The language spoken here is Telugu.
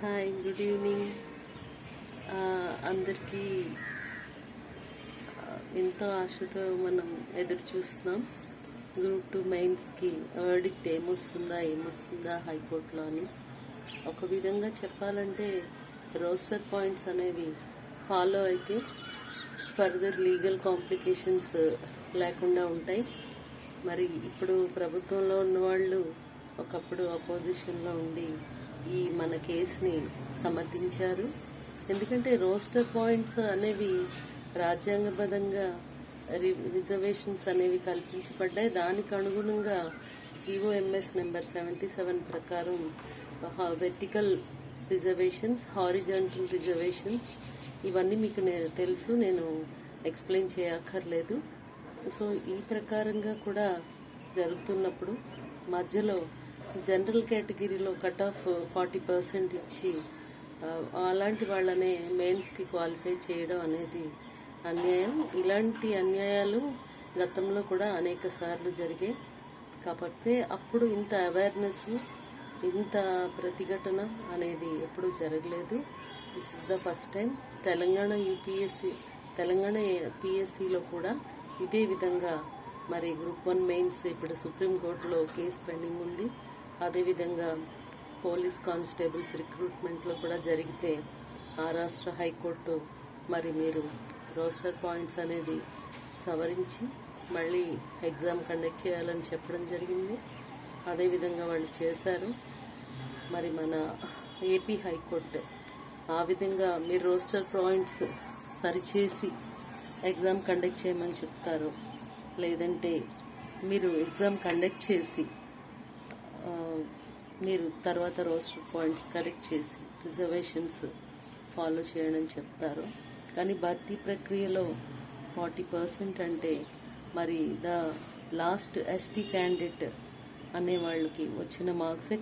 హాయ్, గుడ్ ఈవినింగ్ అందరికీ. ఎంతో ఆశతో మనం ఎదురు చూస్తున్నాం గ్రూప్ 2 మెయిన్స్కి వర్డిక్ట్ ఏమొస్తుందా హైకోర్టులో అని. ఒక విధంగా చెప్పాలంటే రోస్టర్ పాయింట్స్ అనేవి ఫాలో అయితే ఫర్దర్ లీగల్ కాంప్లికేషన్స్ లేకుండా ఉంటాయి. మరి ఇప్పుడు ప్రభుత్వంలో ఉన్నవాళ్ళు ఒకప్పుడు అపోజిషన్లో ఉండి మన కేసుని సమర్థించారు. ఎందుకంటే రోస్టర్ పాయింట్స్ అనేవి రాజ్యాంగబద్ధంగా రిజర్వేషన్స్ అనేవి కల్పించబడ్డాయి. దానికి అనుగుణంగా జీఓఎంఎస్ నెంబర్ 77 ప్రకారం వెర్టికల్ రిజర్వేషన్స్, హారిజాంటల్ రిజర్వేషన్స్ ఇవన్నీ మీకు తెలుసు, నేను ఎక్స్ప్లెయిన్ చేయక్కర్లేదు. సో ఈ ప్రకారంగా కూడా జరుగుతున్నప్పుడు మధ్యలో జనరల్ కేటగిరీలో కట్ ఆఫ్ 40% ఇచ్చి అలాంటి వాళ్ళనే మెయిన్స్కి క్వాలిఫై చేయడం అనేది అన్యాయం. ఇలాంటి అన్యాయాలు గతంలో కూడా అనేక సార్లు జరిగాయి. కాకపోతే అప్పుడు ఇంత అవేర్నెస్, ఇంత ప్రతిఘటన అనేది ఎప్పుడూ జరగలేదు. This is the first time. Telangana పిఎస్సిలో కూడా ఇదే విధంగా మరి గ్రూప్ 1 మెయిన్స్ ఇప్పుడు సుప్రీంకోర్టులో కేసు పెండింగ్ ఉంది. అదేవిధంగా పోలీస్ కానిస్టేబుల్స్ రిక్రూట్మెంట్లో కూడా జరిగితే ఆ రాష్ట్ర హైకోర్టు మరి మీరు రోస్టర్ పాయింట్స్ అనేది సవరించి మళ్ళీ ఎగ్జామ్ కండక్ట్ చేయాలని చెప్పడం జరిగింది. అదేవిధంగా వాళ్ళు చేశారు. మరి మన ఏపీ హైకోర్టు ఆ విధంగా మీరు రోస్టర్ పాయింట్స్ సరిచేసి ఎగ్జామ్ కండక్ట్ చేయమని చెప్తారు, లేదంటే మీరు ఎగ్జామ్ కండక్ట్ చేసి మీరు తర్వాత రోస్టర్ పాయింట్స్ కరెక్ట్ చేసి రిజర్వేషన్స్ ఫాలో చేయడం చెప్తారు. కానీ భర్తీ ప్రక్రియలో 40% అంటే మరి లాస్ట్ ఎస్టీ క్యాండిడేట్ అనే వాళ్ళకి వచ్చిన మార్క్సే